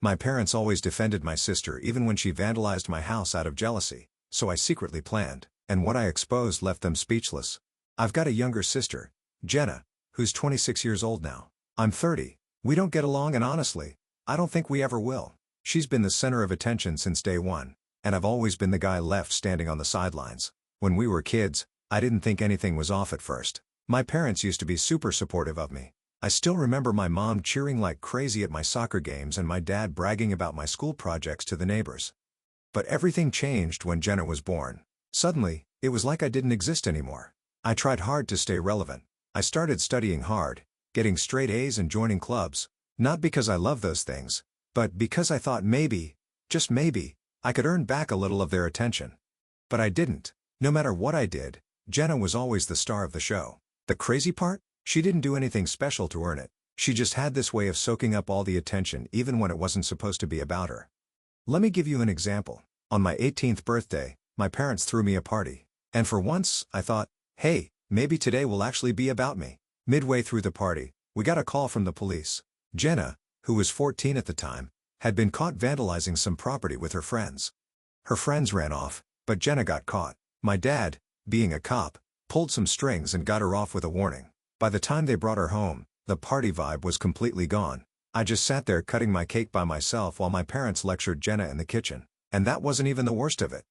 My parents always defended my sister even when she vandalized my house out of jealousy, so I secretly planned, and what I exposed left them speechless. I've got a younger sister, Jenna, who's 26 years old now. I'm 30. We don't get along and honestly, I don't think we ever will. She's been the center of attention since day one, and I've always been the guy left standing on the sidelines. When we were kids, I didn't think anything was off at first. My parents used to be super supportive of me. I still remember my mom cheering like crazy at my soccer games and my dad bragging about my school projects to the neighbors. But everything changed when Jenna was born. Suddenly, it was like I didn't exist anymore. I tried hard to stay relevant. I started studying hard, getting straight A's and joining clubs, not because I love those things, but because I thought maybe, just maybe, I could earn back a little of their attention. But I didn't. No matter what I did, Jenna was always the star of the show. The crazy part? She didn't do anything special to earn it. She just had this way of soaking up all the attention even when it wasn't supposed to be about her. Let me give you an example. On my 18th birthday, my parents threw me a party. And for once, I thought, hey, maybe today will actually be about me. Midway through the party, we got a call from the police. Jenna, who was 14 at the time, had been caught vandalizing some property with her friends. Her friends ran off, but Jenna got caught. My dad, being a cop, pulled some strings and got her off with a warning. By the time they brought her home, the party vibe was completely gone. I just sat there cutting my cake by myself while my parents lectured Jenna in the kitchen. And that wasn't even the worst of it.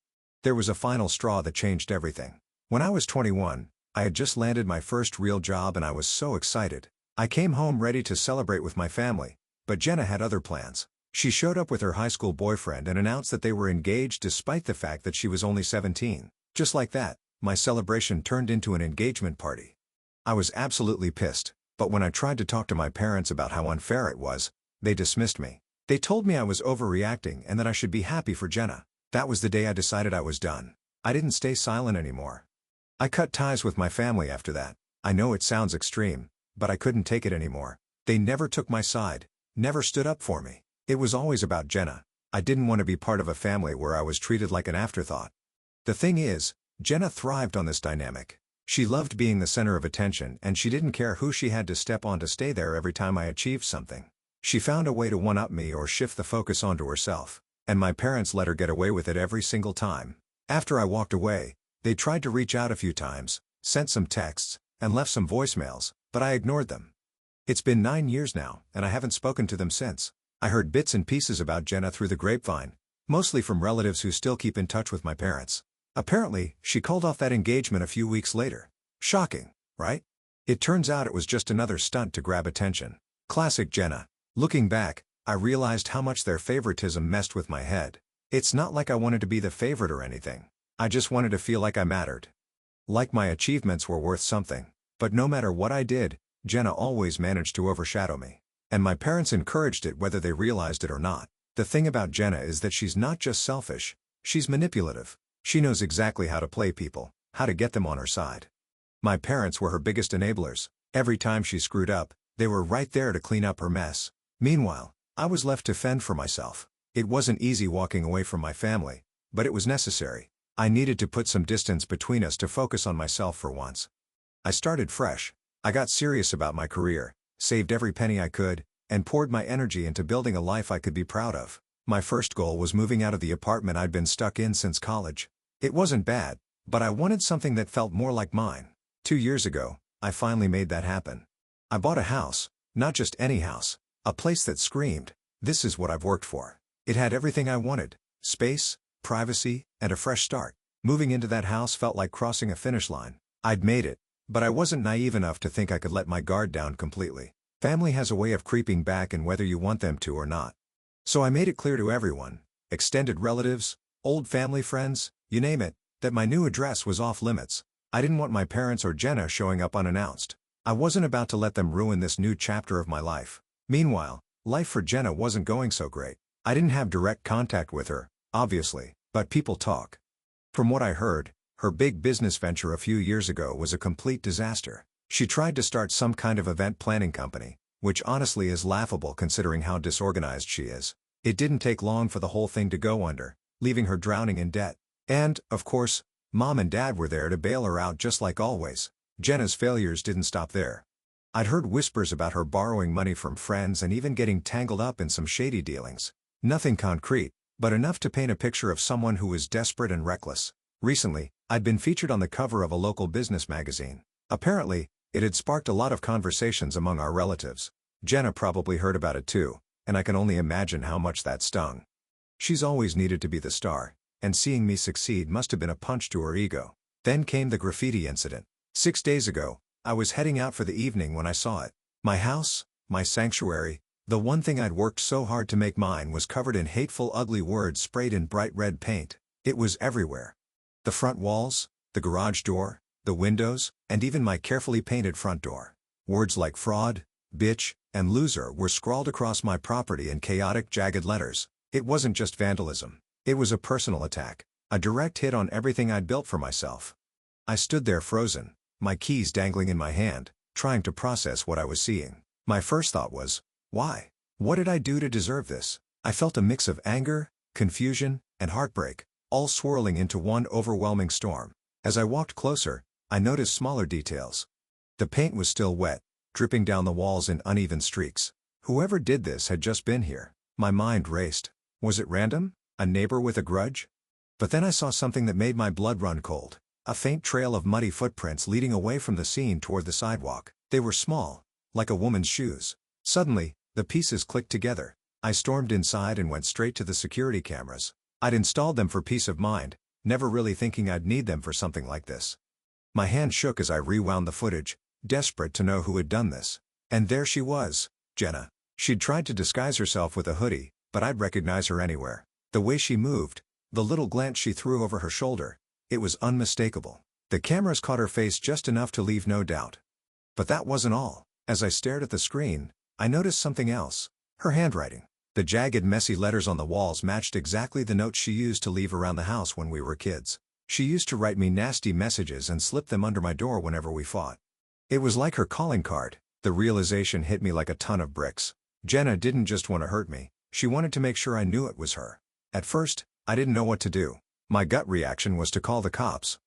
There was a final straw that changed everything. When I was 21, I had just landed my first real job and I was so excited. I came home ready to celebrate with my family, but Jenna had other plans. She showed up with her high school boyfriend and announced that they were engaged despite the fact that she was only 17. Just like that, my celebration turned into an engagement party. I was absolutely pissed, but when I tried to talk to my parents about how unfair it was, they dismissed me. They told me I was overreacting and that I should be happy for Jenna. That was the day I decided I was done. I didn't stay silent anymore. I cut ties with my family after that. I know it sounds extreme, but I couldn't take it anymore. They never took my side, never stood up for me. It was always about Jenna. I didn't want to be part of a family where I was treated like an afterthought. The thing is, Jenna thrived on this dynamic. She loved being the center of attention and she didn't care who she had to step on to stay there every time I achieved something. She found a way to one-up me or shift the focus onto herself, and my parents let her get away with it every single time. After I walked away, they tried to reach out a few times, sent some texts, and left some voicemails, but I ignored them. It's been 9 years now, and I haven't spoken to them since. I heard bits and pieces about Jenna through the grapevine, mostly from relatives who still keep in touch with my parents. Apparently, she called off that engagement a few weeks later. Shocking, right? It turns out it was just another stunt to grab attention. Classic Jenna. Looking back, I realized how much their favoritism messed with my head. It's not like I wanted to be the favorite or anything. I just wanted to feel like I mattered. Like my achievements were worth something. But no matter what I did, Jenna always managed to overshadow me. And my parents encouraged it whether they realized it or not. The thing about Jenna is that she's not just selfish, she's manipulative. She knows exactly how to play people, how to get them on her side. My parents were her biggest enablers. Every time she screwed up, they were right there to clean up her mess. Meanwhile, I was left to fend for myself. It wasn't easy walking away from my family, but it was necessary. I needed to put some distance between us to focus on myself for once. I started fresh. I got serious about my career, saved every penny I could, and poured my energy into building a life I could be proud of. My first goal was moving out of the apartment I'd been stuck in since college. It wasn't bad, but I wanted something that felt more like mine. 2 years ago, I finally made that happen. I bought a house, not just any house, a place that screamed, "This is what I've worked for." It had everything I wanted: space, privacy, and a fresh start. Moving into that house felt like crossing a finish line. I'd made it, but I wasn't naive enough to think I could let my guard down completely. Family has a way of creeping back in whether you want them to or not. So I made it clear to everyone, extended relatives, old family friends, you name it, that my new address was off limits. I didn't want my parents or Jenna showing up unannounced. I wasn't about to let them ruin this new chapter of my life. Meanwhile, life for Jenna wasn't going so great. I didn't have direct contact with her, obviously, but people talk. From what I heard, her big business venture a few years ago was a complete disaster. She tried to start some kind of event planning company, which honestly is laughable considering how disorganized she is. It didn't take long for the whole thing to go under, leaving her drowning in debt. And, of course, Mom and Dad were there to bail her out just like always. Jenna's failures didn't stop there. I'd heard whispers about her borrowing money from friends and even getting tangled up in some shady dealings. Nothing concrete, but enough to paint a picture of someone who was desperate and reckless. Recently, I'd been featured on the cover of a local business magazine. Apparently, it had sparked a lot of conversations among our relatives. Jenna probably heard about it too, and I can only imagine how much that stung. She's always needed to be the star, and seeing me succeed must have been a punch to her ego. Then came the graffiti incident. 6 days ago, I was heading out for the evening when I saw it. My house, my sanctuary, the one thing I'd worked so hard to make mine, was covered in hateful, ugly words sprayed in bright red paint. It was everywhere. The front walls, the garage door, the windows, and even my carefully painted front door. Words like fraud, bitch, and loser were scrawled across my property in chaotic, jagged letters. It wasn't just vandalism. It was a personal attack, a direct hit on everything I'd built for myself. I stood there frozen, my keys dangling in my hand, trying to process what I was seeing. My first thought was, why? What did I do to deserve this? I felt a mix of anger, confusion, and heartbreak, all swirling into one overwhelming storm. As I walked closer, I noticed smaller details. The paint was still wet, dripping down the walls in uneven streaks. Whoever did this had just been here. My mind raced. Was it random? A neighbor with a grudge? But then I saw something that made my blood run cold. A faint trail of muddy footprints leading away from the scene toward the sidewalk. They were small, like a woman's shoes. Suddenly, the pieces clicked together. I stormed inside and went straight to the security cameras. I'd installed them for peace of mind, never really thinking I'd need them for something like this. My hand shook as I rewound the footage, desperate to know who had done this. And there she was, Jenna. She'd tried to disguise herself with a hoodie, but I'd recognize her anywhere. The way she moved, the little glance she threw over her shoulder, it was unmistakable. The cameras caught her face just enough to leave no doubt. But that wasn't all. As I stared at the screen, I noticed something else. Her handwriting. The jagged, messy letters on the walls matched exactly the notes she used to leave around the house when we were kids. She used to write me nasty messages and slip them under my door whenever we fought. It was like her calling card. The realization hit me like a ton of bricks. Jenna didn't just want to hurt me, she wanted to make sure I knew it was her. At first, I didn't know what to do. My gut reaction was to call the cops.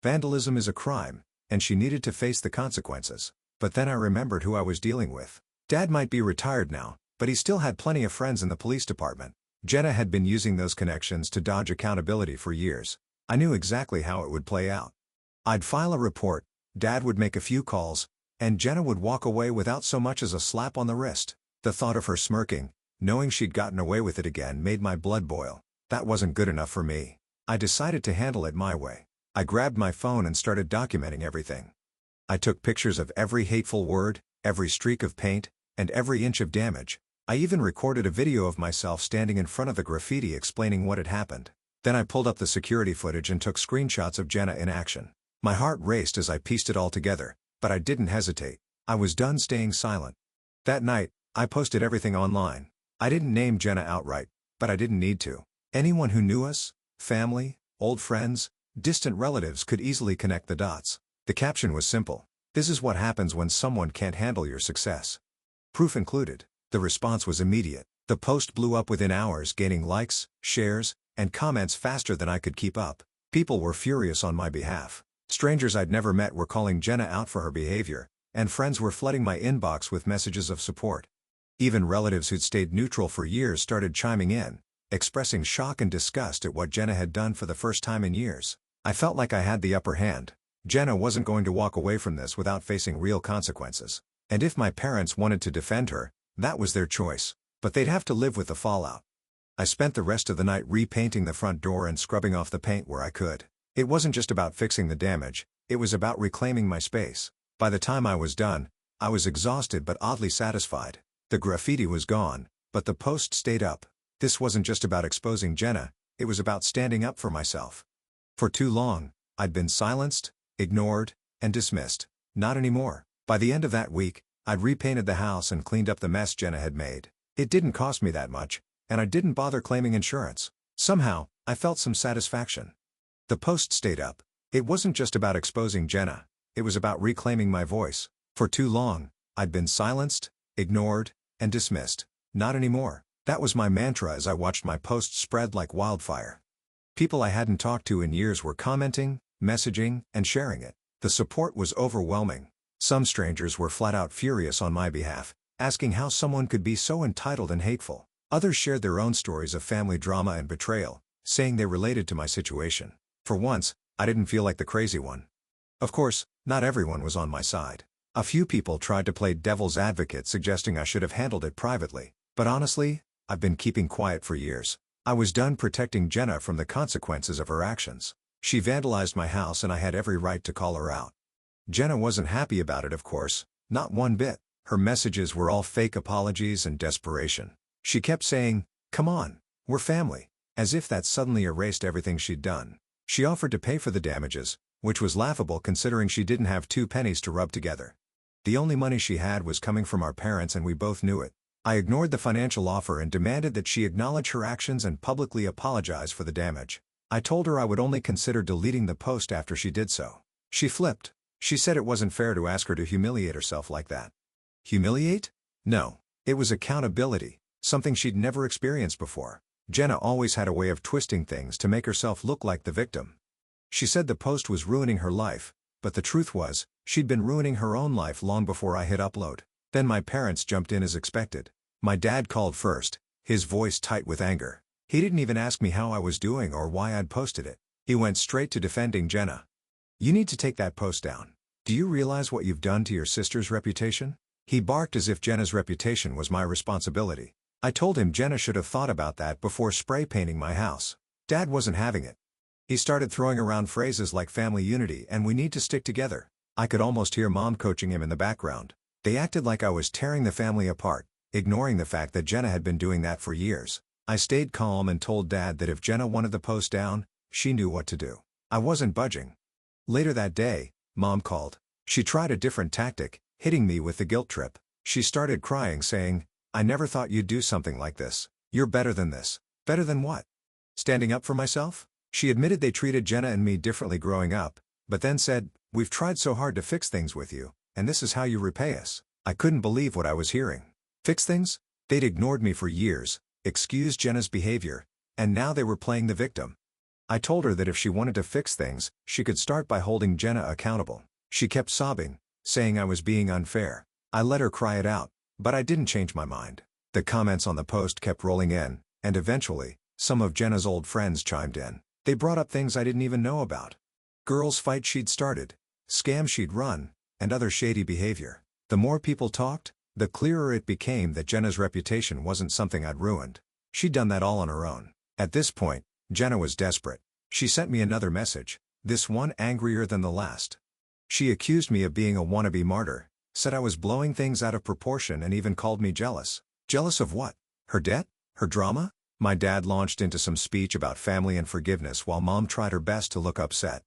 Vandalism is a crime, and she needed to face the consequences. But then I remembered who I was dealing with. Dad might be retired now, but he still had plenty of friends in the police department. Jenna had been using those connections to dodge accountability for years. I knew exactly how it would play out. I'd file a report, Dad would make a few calls, and Jenna would walk away without so much as a slap on the wrist. The thought of her smirking, knowing she'd gotten away with it again, made my blood boil. That wasn't good enough for me. I decided to handle it my way. I grabbed my phone and started documenting everything. I took pictures of every hateful word, every streak of paint, and every inch of damage. I even recorded a video of myself standing in front of the graffiti explaining what had happened. Then I pulled up the security footage and took screenshots of Jenna in action. My heart raced as I pieced it all together, but I didn't hesitate. I was done staying silent. That night, I posted everything online. I didn't name Jenna outright, but I didn't need to. Anyone who knew us, family, old friends, distant relatives, could easily connect the dots. The caption was simple. This is what happens when someone can't handle your success. Proof included. The response was immediate. The post blew up within hours, gaining likes, shares, and comments faster than I could keep up. People were furious on my behalf. Strangers I'd never met were calling Jenna out for her behavior, and friends were flooding my inbox with messages of support. Even relatives who'd stayed neutral for years started chiming in, expressing shock and disgust at what Jenna had done for the first time in years. I felt like I had the upper hand. Jenna wasn't going to walk away from this without facing real consequences. And if my parents wanted to defend her, that was their choice. But they'd have to live with the fallout. I spent the rest of the night repainting the front door and scrubbing off the paint where I could. It wasn't just about fixing the damage, it was about reclaiming my space. By the time I was done, I was exhausted but oddly satisfied. The graffiti was gone, but the post stayed up. This wasn't just about exposing Jenna, it was about standing up for myself. For too long, I'd been silenced, ignored, and dismissed. Not anymore. By the end of that week, I'd repainted the house and cleaned up the mess Jenna had made. It didn't cost me that much, and I didn't bother claiming insurance. Somehow, I felt some satisfaction. The post stayed up. It wasn't just about exposing Jenna, it was about reclaiming my voice. For too long, I'd been silenced, ignored, and dismissed. Not anymore. That was my mantra as I watched my posts spread like wildfire. People I hadn't talked to in years were commenting, messaging, and sharing it. The support was overwhelming. Some strangers were flat out furious on my behalf, asking how someone could be so entitled and hateful. Others shared their own stories of family drama and betrayal, saying they related to my situation. For once, I didn't feel like the crazy one. Of course, not everyone was on my side. A few people tried to play devil's advocate, suggesting I should have handled it privately. But honestly, I've been keeping quiet for years. I was done protecting Jenna from the consequences of her actions. She vandalized my house and I had every right to call her out. Jenna wasn't happy about it, of course, not one bit. Her messages were all fake apologies and desperation. She kept saying, "Come on, we're family," as if that suddenly erased everything she'd done. She offered to pay for the damages, which was laughable considering she didn't have 2 pennies to rub together. The only money she had was coming from our parents and we both knew it. I ignored the financial offer and demanded that she acknowledge her actions and publicly apologize for the damage. I told her I would only consider deleting the post after she did so. She flipped. She said it wasn't fair to ask her to humiliate herself like that. Humiliate? No. It was accountability, something she'd never experienced before. Jenna always had a way of twisting things to make herself look like the victim. She said the post was ruining her life, but the truth was, she'd been ruining her own life long before I hit upload. Then my parents jumped in as expected. My dad called first, his voice tight with anger. He didn't even ask me how I was doing or why I'd posted it. He went straight to defending Jenna. "You need to take that post down. Do you realize what you've done to your sister's reputation?" He barked as if Jenna's reputation was my responsibility. I told him Jenna should have thought about that before spray painting my house. Dad wasn't having it. He started throwing around phrases like family unity and we need to stick together. I could almost hear Mom coaching him in the background. They acted like I was tearing the family apart, ignoring the fact that Jenna had been doing that for years. I stayed calm and told Dad that if Jenna wanted the post down, she knew what to do. I wasn't budging. Later that day, Mom called. She tried a different tactic, hitting me with the guilt trip. She started crying saying, "I never thought you'd do something like this. You're better than this." Better than what? Standing up for myself? She admitted they treated Jenna and me differently growing up, but then said, "We've tried so hard to fix things with you, and this is how you repay us." I couldn't believe what I was hearing. Fix things? They'd ignored me for years, excused Jenna's behavior, and now they were playing the victim. I told her that if she wanted to fix things, she could start by holding Jenna accountable. She kept sobbing, saying I was being unfair. I let her cry it out, but I didn't change my mind. The comments on the post kept rolling in, and eventually, some of Jenna's old friends chimed in. They brought up things I didn't even know about. Girls' fights she'd started, scams she'd run, and other shady behavior. The more people talked, the clearer it became that Jenna's reputation wasn't something I'd ruined. She'd done that all on her own. At this point, Jenna was desperate. She sent me another message, this one angrier than the last. She accused me of being a wannabe martyr, said I was blowing things out of proportion and even called me jealous. Jealous of what? Her debt? Her drama? My dad launched into some speech about family and forgiveness while Mom tried her best to look upset.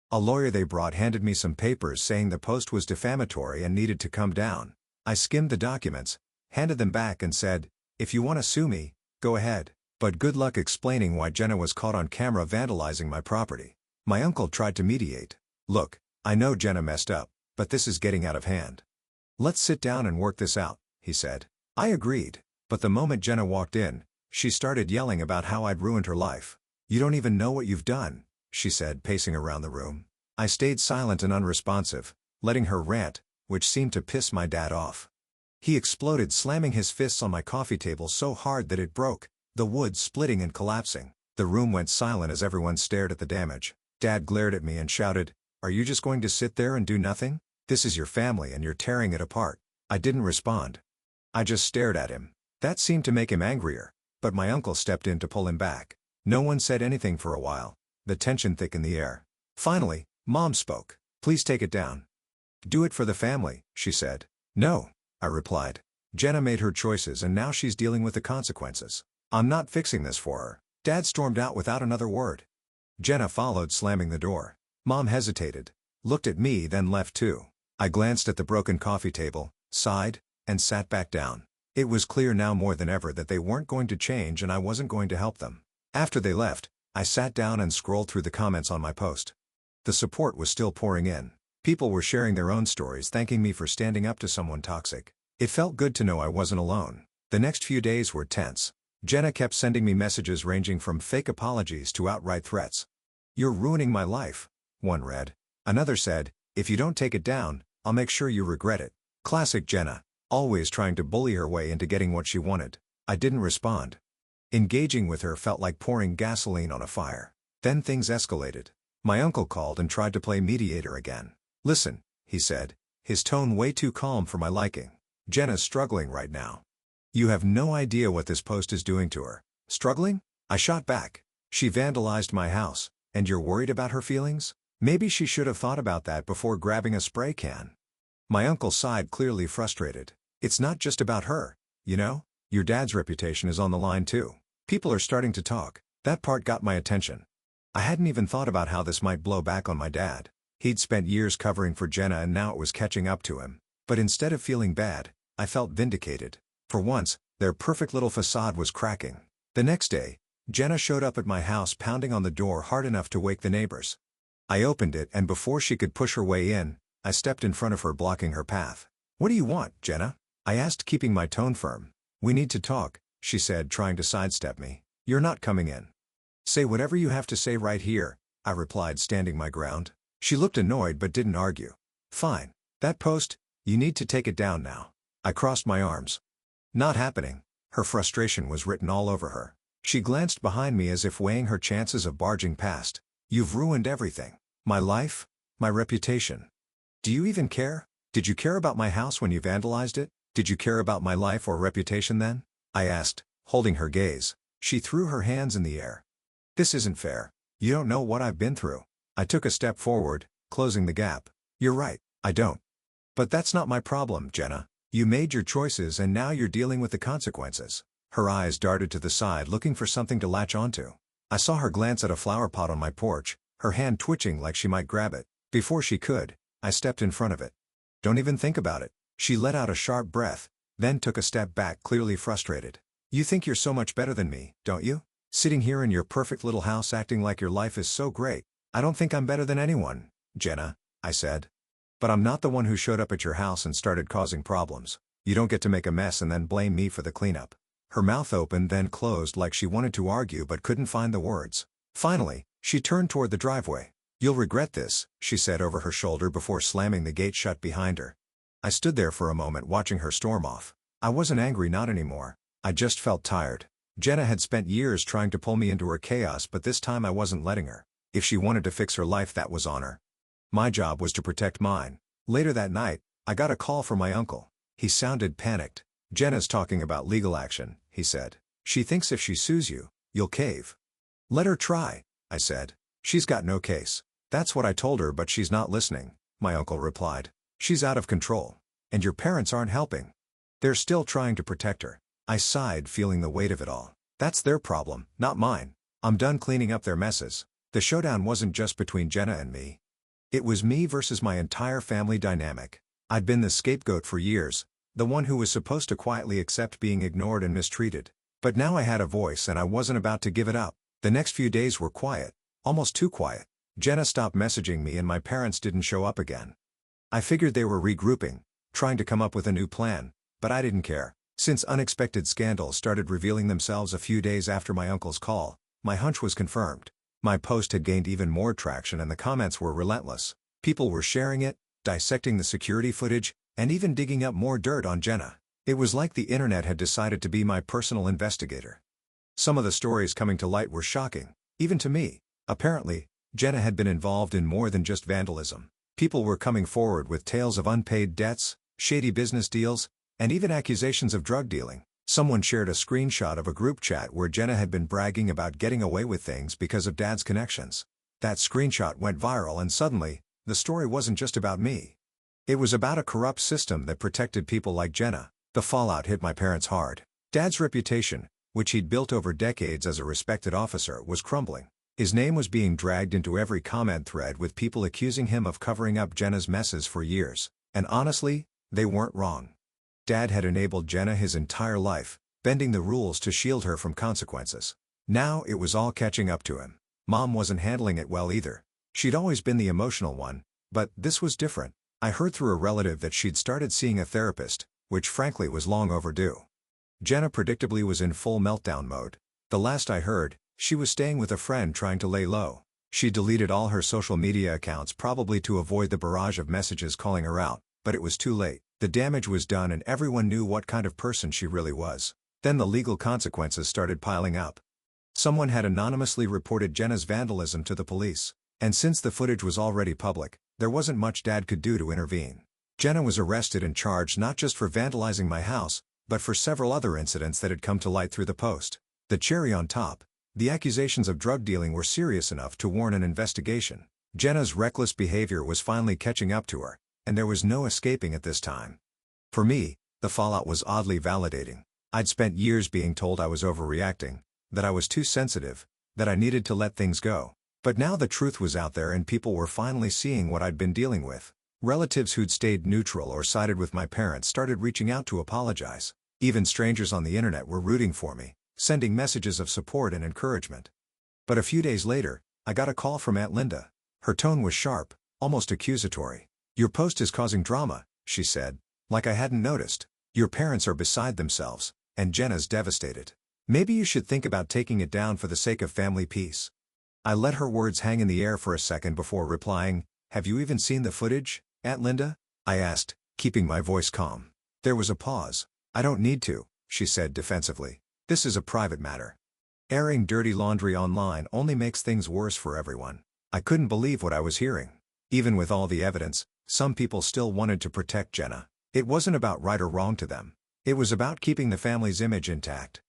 A lawyer they brought handed me some papers saying the post was defamatory and needed to come down. I skimmed the documents, handed them back and said, "If you want to sue me, go ahead, but good luck explaining why Jenna was caught on camera vandalizing my property." My uncle tried to mediate. "Look, I know Jenna messed up, but this is getting out of hand. Let's sit down and work this out," he said. I agreed, but the moment Jenna walked in, she started yelling about how I'd ruined her life. "You don't even know what you've done," she said, pacing around the room. I stayed silent and unresponsive, letting her rant, which seemed to piss my dad off. He exploded, slamming his fists on my coffee table so hard that it broke, the wood splitting and collapsing. The room went silent as everyone stared at the damage. Dad glared at me and shouted, "Are you just going to sit there and do nothing? This is your family and you're tearing it apart." I didn't respond. I just stared at him. That seemed to make him angrier, but my uncle stepped in to pull him back. No one said anything for a while. The tension thickened the air. Finally, Mom spoke. "Please take it down." "Do it for the family," she said. "No," I replied. "Jenna made her choices and now she's dealing with the consequences. I'm not fixing this for her." Dad stormed out without another word. Jenna followed, slamming the door. Mom hesitated, looked at me, then left too. I glanced at the broken coffee table, sighed, and sat back down. It was clear now more than ever that they weren't going to change and I wasn't going to help them. After they left, I sat down and scrolled through the comments on my post. The support was still pouring in. People were sharing their own stories, thanking me for standing up to someone toxic. It felt good to know I wasn't alone. The next few days were tense. Jenna kept sending me messages ranging from fake apologies to outright threats. "You're ruining my life," one read. Another said, "If you don't take it down, I'll make sure you regret it. Classic Jenna, always trying to bully her way into getting what she wanted. I didn't respond. Engaging with her felt like pouring gasoline on a fire. Then things escalated. My uncle called and tried to play mediator again. Listen, he said, his tone way too calm for my liking. Jenna's struggling right now. You have no idea what this post is doing to her. Struggling? I shot back. She vandalized my house, and you're worried about her feelings? Maybe she should have thought about that before grabbing a spray can. My uncle sighed, clearly frustrated. It's not just about her, you know? Your dad's reputation is on the line too. People are starting to talk. That part got my attention. I hadn't even thought about how this might blow back on my dad. He'd spent years covering for Jenna and now it was catching up to him. But instead of feeling bad, I felt vindicated. For once, their perfect little facade was cracking. The next day, Jenna showed up at my house pounding on the door hard enough to wake the neighbors. I opened it and before she could push her way in, I stepped in front of her, blocking her path. What do you want, Jenna? I asked, keeping my tone firm. We need to talk, she said, trying to sidestep me. You're not coming in. Say whatever you have to say right here, I replied, standing my ground. She looked annoyed but didn't argue. Fine. That post, you need to take it down now. I crossed my arms. Not happening. Her frustration was written all over her. She glanced behind me as if weighing her chances of barging past. You've ruined everything. My life, my reputation. Do you even care? Did you care about my house when you vandalized it? Did you care about my life or reputation then? I asked, holding her gaze. She threw her hands in the air. This isn't fair. You don't know what I've been through. I took a step forward, closing the gap. You're right, I don't. But that's not my problem, Jenna. You made your choices and now you're dealing with the consequences. Her eyes darted to the side, looking for something to latch onto. I saw her glance at a flower pot on my porch, her hand twitching like she might grab it. Before she could, I stepped in front of it. Don't even think about it. She let out a sharp breath, then took a step back, clearly frustrated. You think you're so much better than me, don't you? Sitting here in your perfect little house acting like your life is so great. I don't think I'm better than anyone, Jenna, I said. But I'm not the one who showed up at your house and started causing problems. You don't get to make a mess and then blame me for the cleanup. Her mouth opened then closed like she wanted to argue but couldn't find the words. Finally, she turned toward the driveway. You'll regret this, she said over her shoulder before slamming the gate shut behind her. I stood there for a moment watching her storm off. I wasn't angry, not anymore. I just felt tired. Jenna had spent years trying to pull me into her chaos, but this time I wasn't letting her. If she wanted to fix her life, that was on her. My job was to protect mine. Later that night, I got a call from my uncle. He sounded panicked. Jenna's talking about legal action, he said. She thinks if she sues you, you'll cave. Let her try, I said. She's got no case. That's what I told her, but she's not listening, my uncle replied. She's out of control. And your parents aren't helping. They're still trying to protect her. I sighed, feeling the weight of it all. That's their problem, not mine. I'm done cleaning up their messes. The showdown wasn't just between Jenna and me. It was me versus my entire family dynamic. I'd been the scapegoat for years, the one who was supposed to quietly accept being ignored and mistreated. But now I had a voice and I wasn't about to give it up. The next few days were quiet, almost too quiet. Jenna stopped messaging me and my parents didn't show up again. I figured they were regrouping, trying to come up with a new plan, but I didn't care. Since unexpected scandals started revealing themselves a few days after my uncle's call, my hunch was confirmed. My post had gained even more traction and the comments were relentless. People were sharing it, dissecting the security footage, and even digging up more dirt on Jenna. It was like the internet had decided to be my personal investigator. Some of the stories coming to light were shocking, even to me. Apparently, Jenna had been involved in more than just vandalism. People were coming forward with tales of unpaid debts, shady business deals, and even accusations of drug dealing. Someone shared a screenshot of a group chat where Jenna had been bragging about getting away with things because of Dad's connections. That screenshot went viral and suddenly, the story wasn't just about me. It was about a corrupt system that protected people like Jenna. The fallout hit my parents hard. Dad's reputation, which he'd built over decades as a respected officer, was crumbling. His name was being dragged into every comment thread with people accusing him of covering up Jenna's messes for years. And honestly, they weren't wrong. Dad had enabled Jenna his entire life, bending the rules to shield her from consequences. Now it was all catching up to him. Mom wasn't handling it well either. She'd always been the emotional one, but this was different. I heard through a relative that she'd started seeing a therapist, which frankly was long overdue. Jenna predictably was in full meltdown mode. The last I heard, she was staying with a friend trying to lay low. She deleted all her social media accounts, probably to avoid the barrage of messages calling her out. but it was too late. The damage was done and everyone knew what kind of person she really was. Then the legal consequences started piling up. Someone had anonymously reported Jenna's vandalism to the police, and since the footage was already public, there wasn't much Dad could do to intervene. Jenna was arrested and charged not just for vandalizing my house, but for several other incidents that had come to light through the post. The cherry on top, the accusations of drug dealing were serious enough to warrant an investigation. Jenna's reckless behavior was finally catching up to her, and there was no escaping it this time. For me, the fallout was oddly validating. I'd spent years being told I was overreacting, that I was too sensitive, that I needed to let things go. But now the truth was out there and people were finally seeing what I'd been dealing with. Relatives who'd stayed neutral or sided with my parents started reaching out to apologize. Even strangers on the internet were rooting for me, sending messages of support and encouragement. But a few days later, I got a call from Aunt Linda. Her tone was sharp, almost accusatory. "Your post is causing drama," she said, like I hadn't noticed. "Your parents are beside themselves, and Jenna's devastated. Maybe you should think about taking it down for the sake of family peace." I let her words hang in the air for a second before replying, "Have you even seen the footage, Aunt Linda?" I asked, keeping my voice calm. There was a pause. "I don't need to," she said defensively. "This is a private matter. Airing dirty laundry online only makes things worse for everyone." I couldn't believe what I was hearing. Even with all the evidence, some people still wanted to protect Jenna. It wasn't about right or wrong to them. It was about keeping the family's image intact.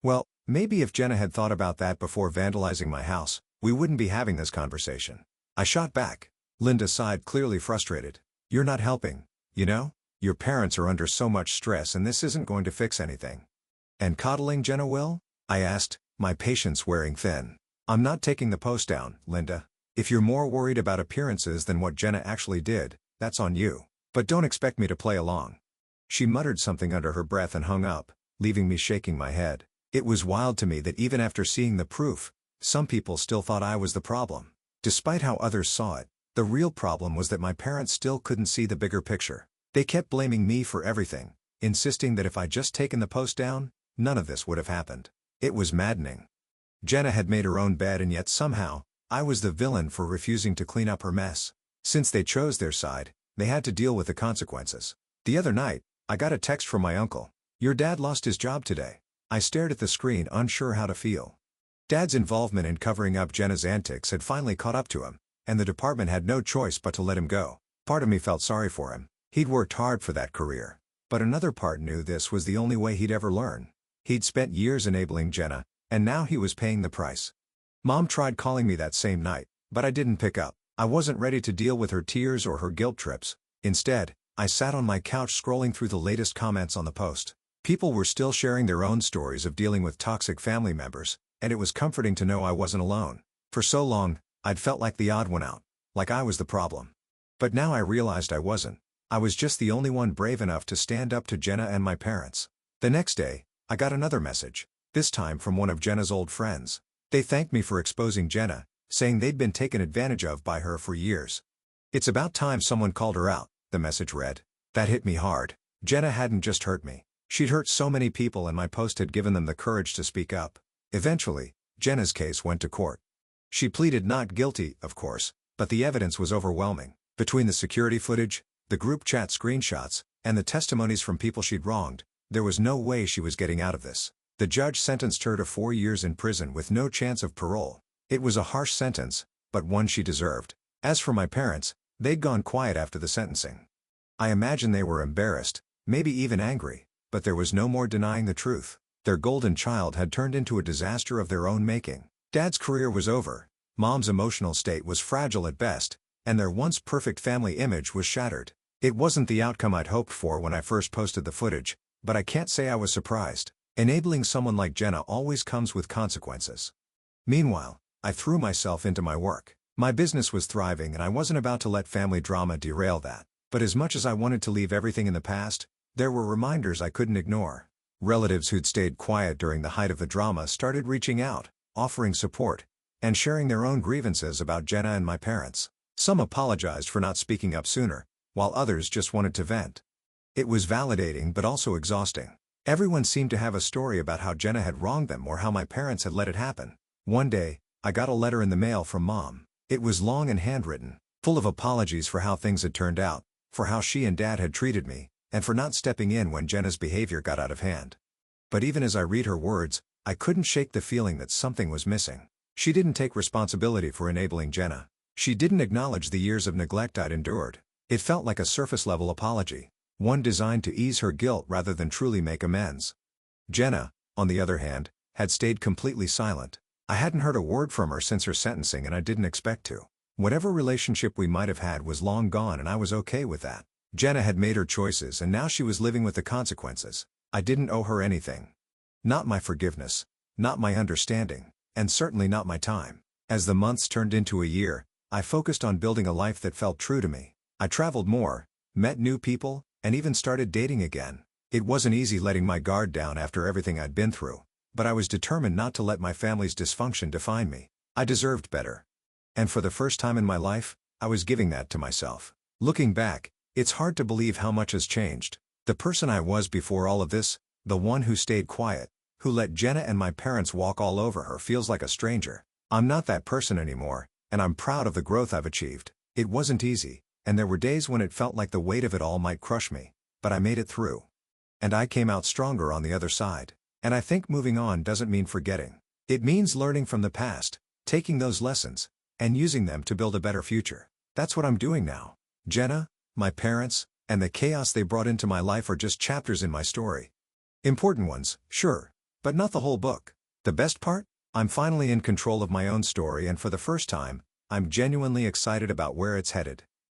Well, maybe if Jenna had thought about that before vandalizing my house, we wouldn't be having this conversation. I shot back. Linda sighed, clearly frustrated. "You're not helping, you know? Your parents are under so much stress and this isn't going to fix anything." "And coddling Jenna will?" I asked, my patience wearing thin. "I'm not taking the post down, Linda. If you're more worried about appearances than what Jenna actually did, that's on you. But don't expect me to play along." She muttered something under her breath and hung up, leaving me shaking my head. It was wild to me that even after seeing the proof, some people still thought I was the problem. Despite how others saw it, the real problem was that my parents still couldn't see the bigger picture. They kept blaming me for everything, insisting that if I'd just taken the post down, none of this would have happened. It was maddening. Jenna had made her own bed and yet somehow, I was the villain for refusing to clean up her mess. Since they chose their side, they had to deal with the consequences. The other night, I got a text from my uncle. "Your dad lost his job today." I stared at the screen, unsure how to feel. Dad's involvement in covering up Jenna's antics had finally caught up to him, and the department had no choice but to let him go. Part of me felt sorry for him. He'd worked hard for that career. But another part knew this was the only way he'd ever learn. He'd spent years enabling Jenna, and now he was paying the price. Mom tried calling me that same night, but I didn't pick up. I wasn't ready to deal with her tears or her guilt trips. Instead, I sat on my couch scrolling through the latest comments on the post. People were still sharing their own stories of dealing with toxic family members, and it was comforting to know I wasn't alone. For so long, I'd felt like the odd one out, like I was the problem. But now I realized I wasn't. I was just the only one brave enough to stand up to Jenna and my parents. The next day, I got another message, this time from one of Jenna's old friends. They thanked me for exposing Jenna, saying they'd been taken advantage of by her for years. "It's about time someone called her out," the message read. That hit me hard. Jenna hadn't just hurt me. She'd hurt so many people and my post had given them the courage to speak up. Eventually, Jenna's case went to court. She pleaded not guilty, of course, but the evidence was overwhelming. Between the security footage, the group chat screenshots, and the testimonies from people she'd wronged, there was no way she was getting out of this. The judge sentenced her to 4 years in prison with no chance of parole. It was a harsh sentence, but one she deserved. As for my parents, they'd gone quiet after the sentencing. I imagine they were embarrassed, maybe even angry, but there was no more denying the truth. Their golden child had turned into a disaster of their own making. Dad's career was over, Mom's emotional state was fragile at best, and their once perfect family image was shattered. It wasn't the outcome I'd hoped for when I first posted the footage, but I can't say I was surprised. Enabling someone like Jenna always comes with consequences. Meanwhile, I threw myself into my work. My business was thriving and I wasn't about to let family drama derail that. But as much as I wanted to leave everything in the past, there were reminders I couldn't ignore. Relatives who'd stayed quiet during the height of the drama started reaching out, offering support, and sharing their own grievances about Jenna and my parents. Some apologized for not speaking up sooner, while others just wanted to vent. It was validating but also exhausting. Everyone seemed to have a story about how Jenna had wronged them or how my parents had let it happen. One day, I got a letter in the mail from Mom. It was long and handwritten, full of apologies for how things had turned out, for how she and Dad had treated me, and for not stepping in when Jenna's behavior got out of hand. But even as I read her words, I couldn't shake the feeling that something was missing. She didn't take responsibility for enabling Jenna. She didn't acknowledge the years of neglect I'd endured. It felt like a surface-level apology, one designed to ease her guilt rather than truly make amends. Jenna, on the other hand, had stayed completely silent. I hadn't heard a word from her since her sentencing, and I didn't expect to. Whatever relationship we might have had was long gone, and I was okay with that. Jenna had made her choices, and now she was living with the consequences. I didn't owe her anything. Not my forgiveness, not my understanding, and certainly not my time. As the months turned into a year, I focused on building a life that felt true to me. I traveled more, met new people, and even started dating again. It wasn't easy letting my guard down after everything I'd been through, but I was determined not to let my family's dysfunction define me. I deserved better. And for the first time in my life, I was giving that to myself. Looking back, it's hard to believe how much has changed. The person I was before all of this, the one who stayed quiet, who let Jenna and my parents walk all over her, feels like a stranger. I'm not that person anymore, and I'm proud of the growth I've achieved. It wasn't easy, and there were days when it felt like the weight of it all might crush me, but I made it through. And I came out stronger on the other side. And I think moving on doesn't mean forgetting. It means learning from the past, taking those lessons, and using them to build a better future. That's what I'm doing now. Jenna, my parents, and the chaos they brought into my life are just chapters in my story. Important ones, sure, but not the whole book. The best part? I'm finally in control of my own story, and for the first time, I'm genuinely excited about where it's headed.